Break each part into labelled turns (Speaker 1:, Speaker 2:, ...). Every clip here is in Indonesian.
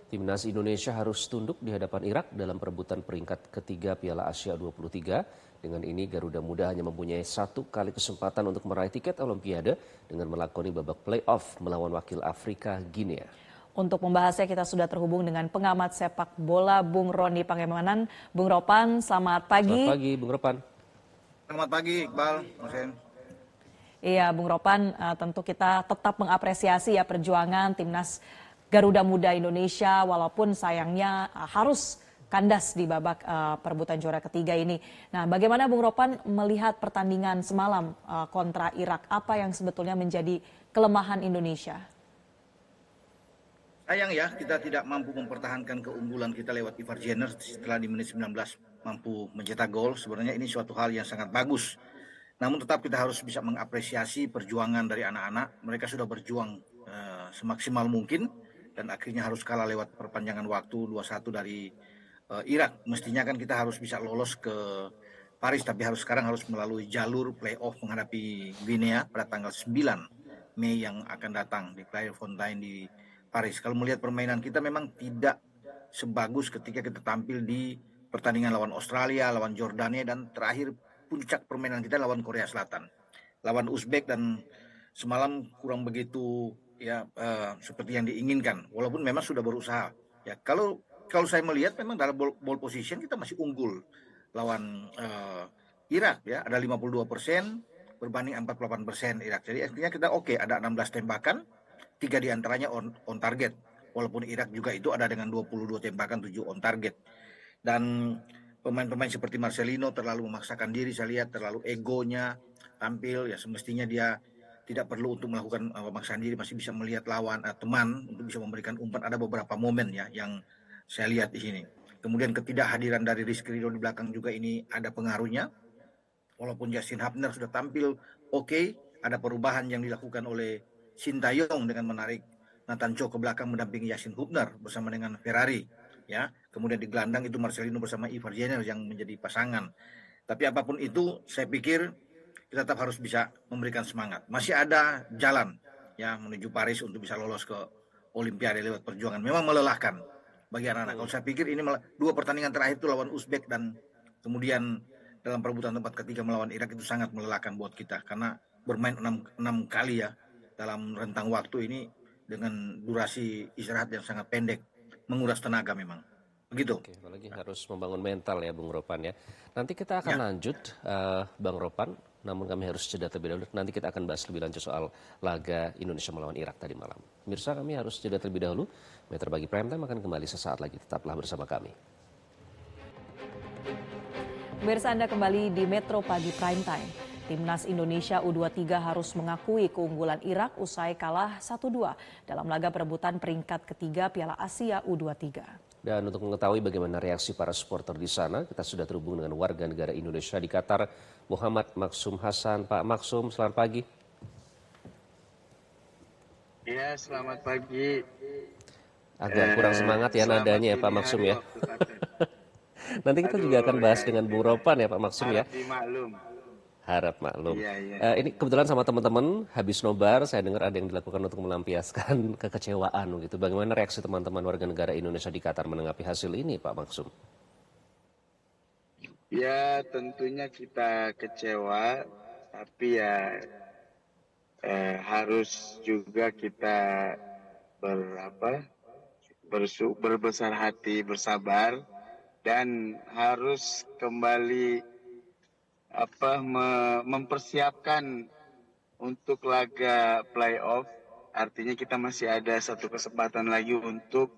Speaker 1: Timnas Indonesia harus tunduk di hadapan Irak dalam perebutan peringkat ketiga Piala Asia U23. Dengan ini Garuda Muda hanya mempunyai satu kali kesempatan untuk meraih tiket Olimpiade dengan melakoni babak play-off melawan wakil Afrika Guinea.
Speaker 2: Untuk membahasnya kita sudah terhubung dengan pengamat sepak bola Bung Roni Pangemanan. Bung Ropan, selamat pagi.
Speaker 1: Selamat pagi, Bung Ropan.
Speaker 3: Selamat pagi, Iqbal, Mas Hen.
Speaker 2: Iya, Bung Ropan, tentu kita tetap mengapresiasi ya perjuangan Timnas Garuda Muda Indonesia, walaupun sayangnya harus kandas di babak perebutan juara ketiga ini. Nah, bagaimana Bung Ropan melihat pertandingan semalam kontra Irak? Apa yang sebetulnya menjadi kelemahan Indonesia?
Speaker 3: Sayang ya, kita tidak mampu mempertahankan keunggulan kita lewat Ivar Jenner setelah di menit 19 mampu mencetak gol. Sebenarnya ini suatu hal yang sangat bagus. Namun tetap kita harus bisa mengapresiasi perjuangan dari anak-anak. Mereka sudah berjuang semaksimal mungkin dan akhirnya harus kalah lewat perpanjangan waktu 2-1 dari Irak. Mestinya kan kita harus bisa lolos ke Paris, tapi sekarang harus melalui jalur play-off menghadapi Guinea pada tanggal 9 Mei yang akan datang di Clairefontaine di Paris. Kalau melihat permainan kita memang tidak sebagus ketika kita tampil di pertandingan lawan Australia, lawan Jordania, dan terakhir puncak permainan kita lawan Korea Selatan. Lawan Uzbek dan semalam kurang begitu ya seperti yang diinginkan. Walaupun memang sudah berusaha. Ya kalau saya melihat memang dalam ball position kita masih unggul lawan Irak ya, ada 52% berbanding 48% Irak. Jadi artinya kita oke, ada 16 tembakan, 3 diantaranya on target. Walaupun Irak juga itu ada dengan 22 tembakan, 7 on target. Dan pemain-pemain seperti Marcelino terlalu memaksakan diri, saya lihat terlalu egonya tampil, ya semestinya dia tidak perlu untuk melakukan pemaksaan diri, masih bisa melihat lawan teman untuk bisa memberikan umpan. Ada beberapa momen ya yang saya lihat di sini. Kemudian ketidakhadiran dari Rizky Ridho di belakang juga ini ada pengaruhnya. Walaupun Justin Hubner sudah tampil oke, ada perubahan yang dilakukan oleh Sintayong dengan menarik Nathan Cho ke belakang mendampingi Justin Hubner bersama dengan Ferrari. Ya, kemudian di gelandang itu Marcelino bersama Ivar Jenner yang menjadi pasangan. Tapi apapun itu, saya pikir kita tetap harus bisa memberikan semangat. Masih ada jalan ya menuju Paris untuk bisa lolos ke Olimpiade lewat perjuangan. Memang melelahkan bagi anak-anak. Kalau saya pikir ini dua pertandingan terakhir itu lawan Uzbek dan kemudian dalam perebutan tempat ketiga melawan Irak itu sangat melelahkan buat kita karena bermain 6 kali ya dalam rentang waktu ini dengan durasi istirahat yang sangat pendek, menguras tenaga memang. Begitu.
Speaker 1: Oke, apalagi harus membangun mental ya Bung Ropan ya. Nanti kita akan
Speaker 3: Ya.
Speaker 1: lanjut Bang Ropan, namun kami harus jeda terlebih dahulu. Nanti kita akan bahas lebih lanjut soal laga Indonesia melawan Irak tadi malam. Pemirsa, kami harus jeda terlebih dahulu. Meter Bagi Prime Time akan kembali sesaat lagi. Tetaplah bersama kami.
Speaker 2: Pemirsa, Anda kembali di Metro Pagi Prime Time. Timnas Indonesia U23 harus mengakui keunggulan Irak usai kalah 1-2 dalam laga perebutan peringkat ketiga Piala Asia U23.
Speaker 1: Dan untuk mengetahui bagaimana reaksi para supporter di sana, kita sudah terhubung dengan warga negara Indonesia di Qatar, Muhammad Maksum Hasan. Pak Maksum, selamat pagi.
Speaker 4: Ya, selamat pagi.
Speaker 1: Agak kurang semangat ya nadanya ya Pak Maksum ya. Nanti kita juga akan bahas dengan Bung Ropan ya Pak Maksum ya. Harap maklum.
Speaker 4: Iya.
Speaker 1: Ini kebetulan sama teman-teman habis nobar, saya dengar ada yang dilakukan untuk melampiaskan kekecewaan gitu. Bagaimana reaksi teman-teman warga negara Indonesia di Qatar menanggapi hasil ini, Pak Maksum?
Speaker 4: Ya, tentunya kita kecewa, tapi ya harus juga kita berbesar hati, bersabar, dan harus kembali mempersiapkan untuk laga playoff. Artinya kita masih ada satu kesempatan lagi untuk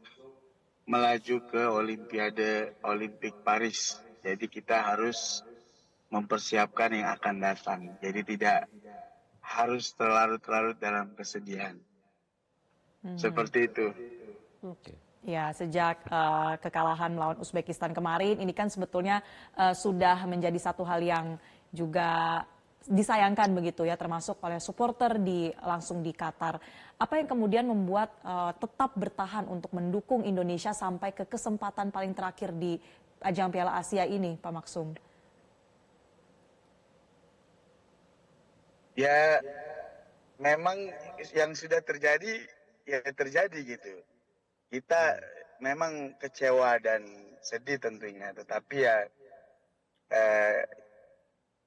Speaker 4: melaju ke Olimpik Paris. Jadi kita harus mempersiapkan yang akan datang. Jadi tidak harus terlarut-larut dalam kesedihan. Seperti itu.
Speaker 1: Oke.
Speaker 2: Ya, sejak kekalahan melawan Uzbekistan kemarin, ini kan sebetulnya sudah menjadi satu hal yang juga disayangkan begitu ya, termasuk oleh supporter langsung di Qatar. Apa yang kemudian membuat tetap bertahan untuk mendukung Indonesia sampai ke kesempatan paling terakhir di ajang Piala Asia ini, Pak Maksum?
Speaker 4: Ya, memang yang sudah terjadi, ya terjadi gitu. Kita memang kecewa dan sedih tentunya, tetapi ya eh,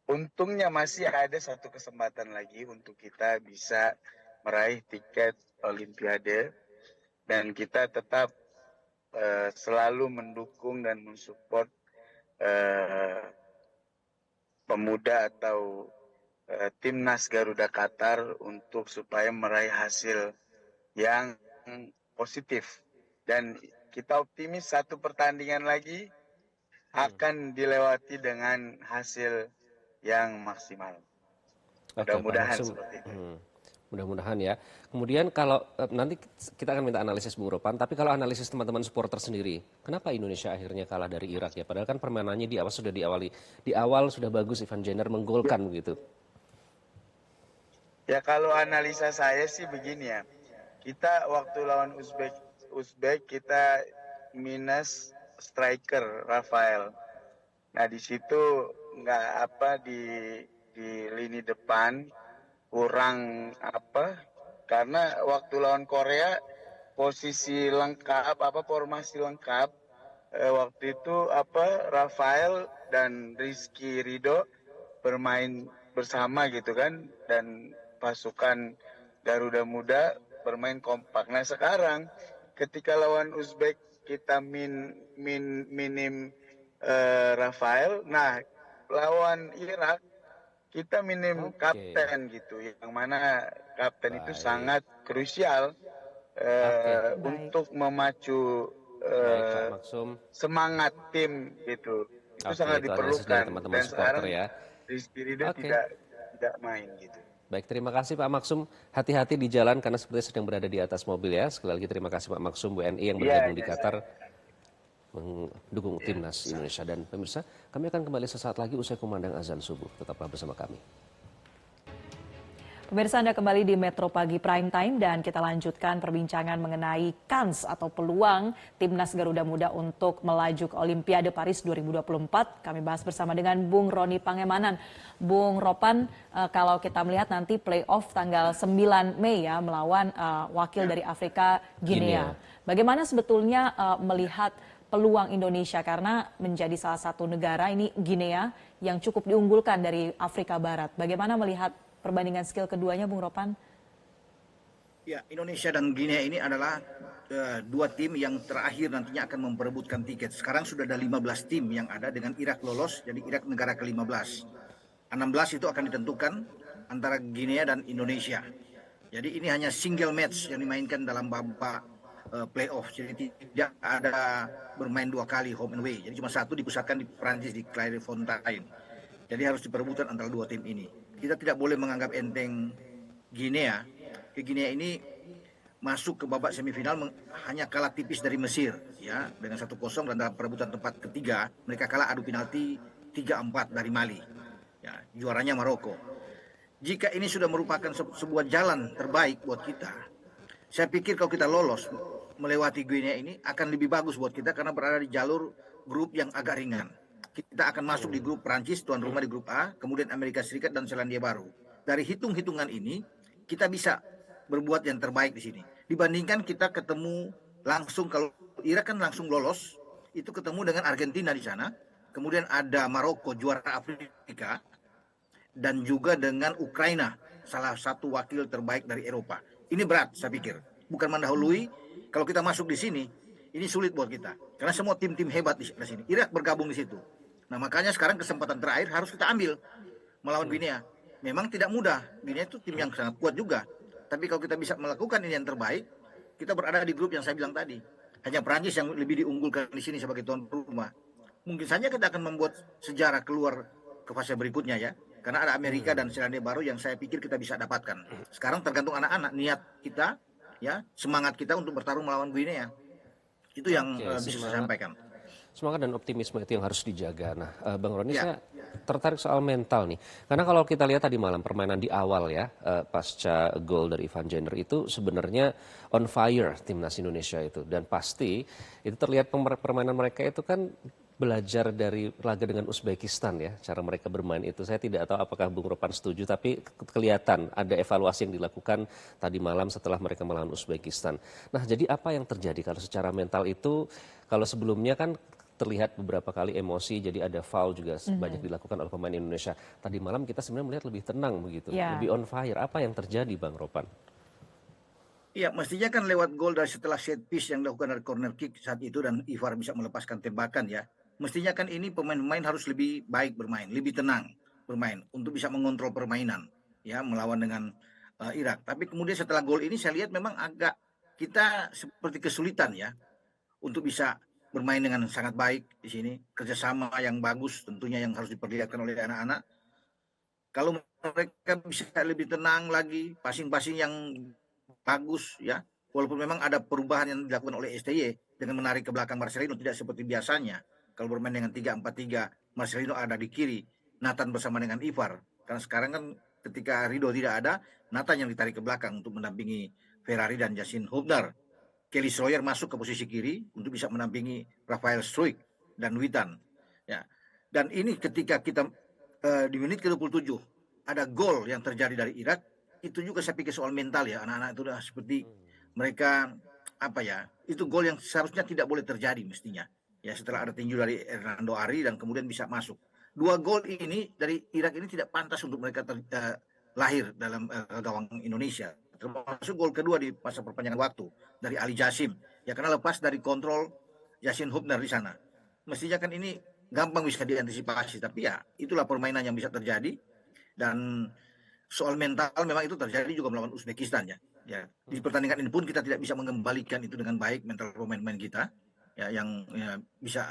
Speaker 4: untungnya masih ada satu kesempatan lagi untuk kita bisa meraih tiket Olimpiade, dan kita tetap selalu mendukung dan mensupport pemuda atau timnas Garuda Qatar untuk supaya meraih hasil yang positif. Dan kita optimis satu pertandingan lagi akan dilewati dengan hasil yang maksimal.
Speaker 1: Oke, Pak
Speaker 4: Mudah-mudahan
Speaker 1: Maksum.
Speaker 4: seperti itu.
Speaker 1: Mudah-mudahan ya. Kemudian kalau nanti kita akan minta analisis Bung Ropan, tapi kalau analisis teman-teman supporter sendiri, kenapa Indonesia akhirnya kalah dari Irak ya? Padahal kan permainannya di awal sudah bagus, Ivan Jenner menggolkan begitu.
Speaker 4: Ya kalau analisa saya sih begini ya. Kita waktu lawan Uzbek kita minus striker Rafael. Nah di situ nggak apa di lini depan kurang apa, karena waktu lawan Korea posisi lengkap formasi lengkap waktu itu Rafael dan Rizky Ridho bermain bersama gitu kan, dan pasukan Garuda Muda bermain kompak. Nah sekarang ketika lawan Uzbek kita minim Rafael, nah lawan Irak kita minim kapten gitu, yang mana kapten itu sangat krusial untuk memacu
Speaker 1: Pak Maksum.
Speaker 4: semangat tim gitu. Itu sangat
Speaker 1: Itu analisis dari
Speaker 4: diperlukan.
Speaker 1: teman-teman
Speaker 4: Dan
Speaker 1: supporter
Speaker 4: sekarang
Speaker 1: ya.
Speaker 4: Rizky Ridho tidak main gitu.
Speaker 1: Baik, terima kasih Pak Maksum. Hati-hati di jalan karena sepertinya sedang berada di atas mobil ya. Sekali lagi terima kasih Pak Maksum WNI yang bergabung di Qatar mendukung timnas Indonesia. Dan pemirsa, kami akan kembali sesaat lagi usai kumandang azan subuh. Tetaplah bersama kami.
Speaker 2: Pemirsa, Anda kembali di Metro Pagi Prime Time dan kita lanjutkan perbincangan mengenai kans atau peluang timnas Garuda Muda untuk melaju ke Olimpiade Paris 2024. Kami bahas bersama dengan Bung Roni Pangemanan. Bung Ropan, kalau kita melihat nanti playoff tanggal 9 Mei ya melawan wakil dari Afrika, Guinea. Bagaimana sebetulnya melihat peluang Indonesia karena menjadi salah satu negara ini Guinea yang cukup diunggulkan dari Afrika Barat. Bagaimana melihat perbandingan skill keduanya, Bung Ropan?
Speaker 3: Ya, Indonesia dan Guinea ini adalah dua tim yang terakhir nantinya akan memperebutkan tiket. Sekarang sudah ada 15 tim yang ada dengan Irak lolos, jadi Irak negara ke-15. 16 itu akan ditentukan antara Guinea dan Indonesia. Jadi ini hanya single match yang dimainkan dalam babak playoff, jadi tidak ada bermain dua kali home and away. Jadi cuma satu dipusatkan di Prancis di Clairefontaine. Jadi harus diperebutkan antara dua tim ini. Kita tidak boleh menganggap enteng Guinea. Guinea ini masuk ke babak semifinal hanya kalah tipis dari Mesir ya dengan 1-0, dan dalam perebutan tempat ketiga mereka kalah adu penalti 3-4 dari Mali. Ya, juaranya Maroko. Jika ini sudah merupakan sebuah jalan terbaik buat kita, saya pikir kalau kita lolos melewati Guinea ini akan lebih bagus buat kita karena berada di jalur grup yang agak ringan. Kita akan masuk di grup Prancis, tuan rumah di grup A, kemudian Amerika Serikat dan Selandia Baru. Dari hitung-hitungan ini, kita bisa berbuat yang terbaik di sini. Dibandingkan kita ketemu langsung, kalau Irak kan langsung lolos, itu ketemu dengan Argentina di sana, kemudian ada Maroko, juara Afrika, dan juga dengan Ukraina, salah satu wakil terbaik dari Eropa. Ini berat, saya pikir. Bukan mendahului, kalau kita masuk di sini, ini sulit buat kita. Karena semua tim-tim hebat di sini. Irak bergabung di situ. Nah makanya sekarang kesempatan terakhir harus kita ambil melawan Guinea. Memang tidak mudah. Guinea itu tim yang sangat kuat juga. Tapi kalau kita bisa melakukan ini yang terbaik, kita berada di grup yang saya bilang tadi. Hanya Prancis yang lebih diunggulkan di sini sebagai tuan rumah. Mungkin saja kita akan membuat sejarah keluar ke fase berikutnya ya. Karena ada Amerika dan Selandia Baru yang saya pikir kita bisa dapatkan. Sekarang tergantung anak-anak, niat kita, ya, semangat kita untuk bertarung melawan Guinea. Itu yang bisa saya sampaikan.
Speaker 1: Semangat dan optimisme itu yang harus dijaga. Nah, Bang Roni, saya tertarik soal mental nih. Karena kalau kita lihat tadi malam permainan di awal ya, pasca gol dari Ivan Jenner itu sebenarnya on fire timnas Indonesia itu. Dan pasti itu terlihat permainan mereka itu kan belajar dari laga dengan Uzbekistan ya, cara mereka bermain itu. Saya tidak tahu apakah Bung Ropan setuju, tapi kelihatan ada evaluasi yang dilakukan tadi malam setelah mereka melawan Uzbekistan. Nah, jadi apa yang terjadi kalau secara mental itu, kalau sebelumnya kan terlihat beberapa kali emosi, jadi ada foul juga banyak dilakukan oleh pemain Indonesia. Tadi malam kita sebenarnya melihat lebih tenang begitu,
Speaker 2: Ya.
Speaker 1: lebih on fire. Apa yang terjadi, Bang Ropan?
Speaker 3: Iya, mestinya kan lewat gol dari setelah set piece yang dilakukan dari corner kick saat itu dan Ivar bisa melepaskan tembakan ya. Mestinya kan ini pemain-pemain harus lebih baik bermain, lebih tenang bermain untuk bisa mengontrol permainan ya melawan dengan Irak. Tapi kemudian setelah gol ini saya lihat memang agak kita seperti kesulitan ya untuk bisa bermain dengan sangat baik di sini. Kerjasama yang bagus tentunya yang harus diperlihatkan oleh anak-anak. Kalau mereka bisa lebih tenang lagi, passing-passing yang bagus ya. Walaupun memang ada perubahan yang dilakukan oleh STY dengan menarik ke belakang Marcelino tidak seperti biasanya. Kalau bermain dengan 3-4-3, Marcelino ada di kiri, Nathan bersama dengan Ivar. Karena sekarang kan ketika Rido tidak ada, Nathan yang ditarik ke belakang untuk mendampingi Ferrari dan Yassin Hubner. Kelly Sawyer masuk ke posisi kiri untuk bisa mendampingi Rafael Struijk dan Witan. Ya. Dan ini ketika kita di menit ke-27 ada gol yang terjadi dari Irak, itu juga saya pikir soal mental ya, anak-anak itu udah seperti mereka apa ya, itu gol yang seharusnya tidak boleh terjadi mestinya. Ya setelah ada tinju dari Hernando Ari dan kemudian bisa masuk. Dua gol ini dari Irak ini tidak pantas untuk mereka lahir dalam gawang Indonesia. Termasuk gol kedua di masa perpanjangan waktu dari Ali Jasim. Ya karena lepas dari kontrol Yassin Hubner di sana. Mestinya kan ini gampang bisa diantisipasi, tapi ya itulah permainan yang bisa terjadi. Dan soal mental memang itu terjadi juga melawan Uzbekistan ya. Ya di pertandingan ini pun kita tidak bisa mengembalikan itu dengan baik mental pemain-pemain kita ya yang ya, bisa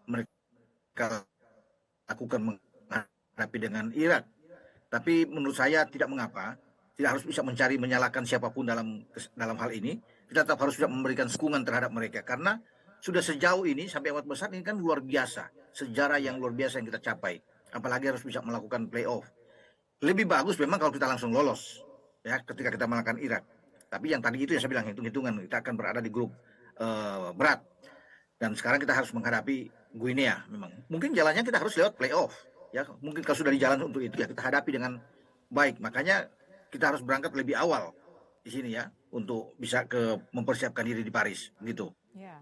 Speaker 3: mereka lakukan menghadapi dengan Irak. Tapi menurut saya tidak mengapa, tidak harus bisa mencari menyalahkan siapapun dalam hal ini. Kita tetap harus bisa memberikan dukungan terhadap mereka karena sudah sejauh ini sampai amat besar ini kan luar biasa, sejarah yang luar biasa yang kita capai. Apalagi harus bisa melakukan playoff. Lebih bagus memang kalau kita langsung lolos ya ketika kita mengalahkan Irak. Tapi yang tadi itu yang saya bilang hitung-hitungan kita akan berada di grup berat. Dan sekarang kita harus menghadapi Guinea memang. Mungkin jalannya kita harus lewat playoff. Ya, mungkin kalau sudah di jalan untuk itu ya kita hadapi dengan baik. Makanya kita harus berangkat lebih awal di sini ya untuk bisa mempersiapkan diri di Paris gitu.
Speaker 2: Ya.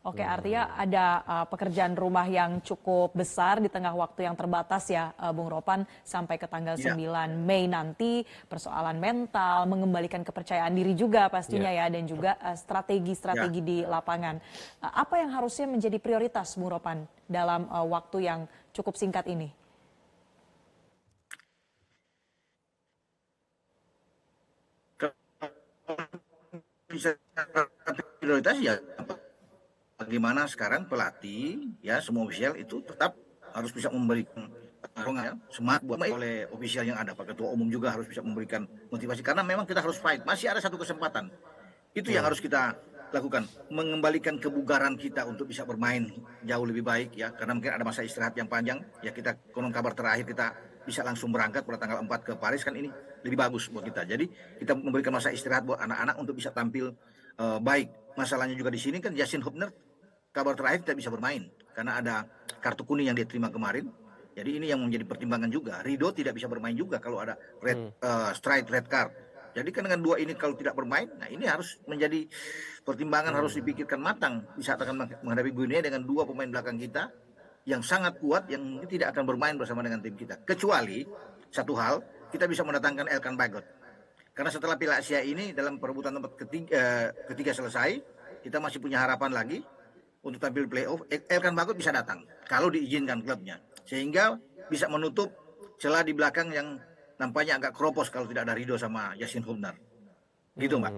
Speaker 2: Oke, artinya ada pekerjaan rumah yang cukup besar di tengah waktu yang terbatas ya, Bung Ropan, sampai ke tanggal 9 Mei nanti, persoalan mental, mengembalikan kepercayaan diri juga pastinya ya, dan juga strategi-strategi di lapangan. Apa yang harusnya menjadi prioritas, Bung Ropan, dalam waktu yang cukup singkat ini?
Speaker 3: Prioritas ya bagaimana sekarang pelatih ya semua ofisial itu tetap harus bisa memberikan semangat buat oleh ofisial yang ada. Pak Ketua Umum juga harus bisa memberikan motivasi karena memang kita harus fight. Masih ada satu kesempatan. Itu yang harus kita lakukan, mengembalikan kebugaran kita untuk bisa bermain jauh lebih baik ya karena mungkin ada masa istirahat yang panjang ya. Kita konon kabar terakhir kita bisa langsung berangkat pada tanggal 4 ke Paris kan ini lebih bagus buat kita. Jadi kita memberikan masa istirahat buat anak-anak untuk bisa tampil baik. Masalahnya juga di sini kan Yassin Hubner kabar terakhir tidak bisa bermain karena ada kartu kuning yang dia terima kemarin. Jadi ini yang menjadi pertimbangan juga. Rido tidak bisa bermain juga kalau ada straight red card. Jadi kan dengan dua ini kalau tidak bermain, nah ini harus menjadi pertimbangan harus dipikirkan matang. Bisa akan menghadapi Guinea dengan dua pemain belakang kita yang sangat kuat yang tidak akan bermain bersama dengan tim kita. Kecuali satu hal, kita bisa mendatangkan Elkan Bagot. Karena setelah Piala Asia ini dalam perebutan tempat ketiga selesai, kita masih punya harapan lagi untuk tampil playoff. Elkan Bagot bisa datang kalau diizinkan klubnya, sehingga bisa menutup celah di belakang yang nampaknya agak keropos kalau tidak ada Rido sama Yassin Hubner. Gitu, Mbak.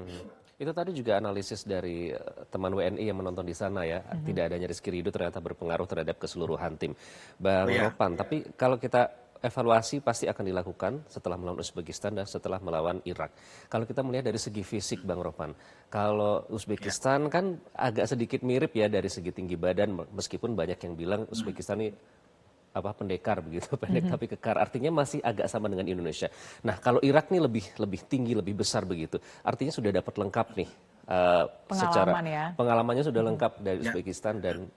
Speaker 1: Itu tadi juga analisis dari teman WNI yang menonton di sana ya. Tidak adanya Rizky Ridho ternyata berpengaruh terhadap keseluruhan tim. Bang Ropan, tapi kalau kita evaluasi pasti akan dilakukan setelah melawan Uzbekistan dan setelah melawan Irak. Kalau kita melihat dari segi fisik, Bang Ropan, kalau Uzbekistan kan agak sedikit mirip ya dari segi tinggi badan, meskipun banyak yang bilang Uzbekistan ini pendekar begitu, pendek tapi kekar, artinya masih agak sama dengan Indonesia. Nah kalau Irak nih lebih tinggi, lebih besar begitu, artinya sudah dapat lengkap nih secara
Speaker 2: Pengalaman ya.
Speaker 1: pengalamannya sudah lengkap dari Uzbekistan dan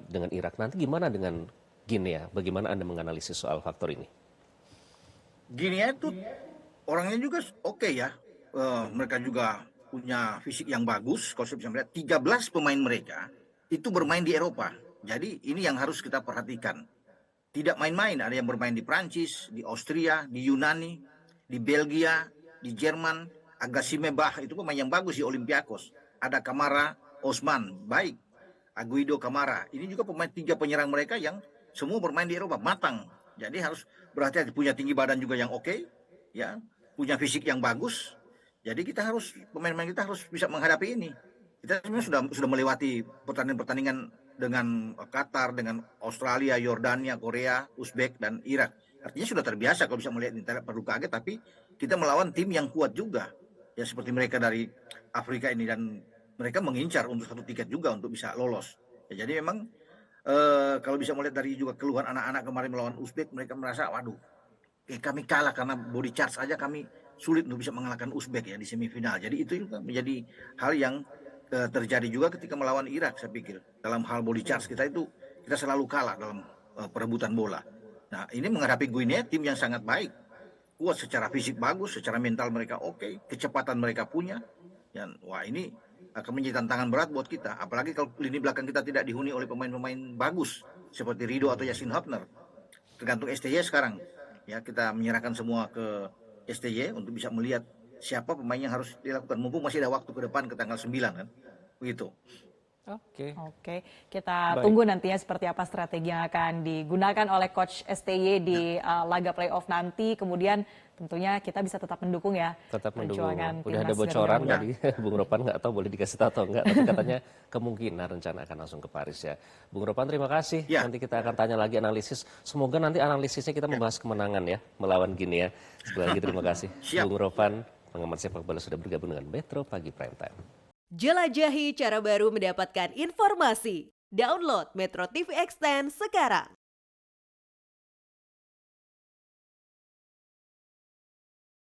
Speaker 1: dengan Irak. Nanti gimana dengan Guinea? Bagaimana Anda menganalisis soal faktor ini?
Speaker 3: Guinea itu orangnya juga oke ya. Mereka juga punya fisik yang bagus. Kalau saya bisa melihat 13 pemain mereka itu bermain di Eropa. Jadi ini yang harus kita perhatikan. Tidak main-main, ada yang bermain di Prancis, di Austria, di Yunani, di Belgia, di Jerman. Agasime Bah itu pemain yang bagus di Olympiakos. Ada Kamara, Osman, baik. Aguido Kamara. Ini juga pemain 3 penyerang mereka yang semua bermain di Eropa, matang. Jadi harus berhati-hati, punya tinggi badan juga yang oke, ya, punya fisik yang bagus. Jadi kita harus, pemain-pemain kita harus bisa menghadapi ini. Kita sebenarnya sudah melewati pertandingan-pertandingan dengan Qatar, dengan Australia, Yordania, Korea, Uzbek, dan Irak. Artinya sudah terbiasa kalau bisa melihat ini, tidak perlu kaget, tapi kita melawan tim yang kuat juga. Ya seperti mereka dari Afrika ini, dan mereka mengincar untuk 1 tiket juga untuk bisa lolos. Ya, jadi memang kalau bisa melihat dari juga keluhan anak-anak kemarin melawan Uzbek, mereka merasa, waduh, kami kalah karena body charge aja kami sulit untuk bisa mengalahkan Uzbek ya di semifinal. Jadi itu juga menjadi hal yang terjadi juga ketika melawan Irak, saya pikir. Dalam hal body charge kita itu, kita selalu kalah dalam perebutan bola. Nah, ini menghadapi Guinea, tim yang sangat baik. Kuat secara fisik bagus, secara mental mereka oke, kecepatan mereka punya. Dan wah, ini akan menjadi tantangan berat buat kita. Apalagi kalau lini belakang kita tidak dihuni oleh pemain-pemain bagus seperti Rido atau Yassin Hapner. Tergantung STY sekarang. Ya, kita menyerahkan semua ke STY untuk bisa melihat siapa pemain yang harus dilakukan. Mumpung masih ada waktu ke depan ke tanggal 9 kan. Begitu.
Speaker 2: Oke, kita
Speaker 1: Baik.
Speaker 2: tunggu nantinya seperti apa strategi yang akan digunakan oleh Coach STY di laga playoff nanti. Kemudian tentunya kita bisa tetap mendukung ya.
Speaker 1: Tetap mendukung.
Speaker 2: perjuangan
Speaker 1: Udah ada
Speaker 2: timnas
Speaker 1: bocoran
Speaker 2: Garuda
Speaker 1: tadi, Bung Ropan nggak tahu boleh dikasih tahu atau enggak, tapi katanya kemungkinan rencana akan langsung ke Paris ya. Bung Ropan terima kasih,
Speaker 3: Ya.
Speaker 1: nanti kita akan tanya lagi analisis. Semoga nanti analisisnya kita membahas kemenangan ya, melawan Guinea. Sekali lagi terima kasih.
Speaker 3: Siap.
Speaker 1: Bung Ropan, pengamat sepak bola sudah bergabung dengan Metro Pagi Prime Time.
Speaker 5: Jelajahi cara baru mendapatkan informasi. Download Metro TV Extend sekarang.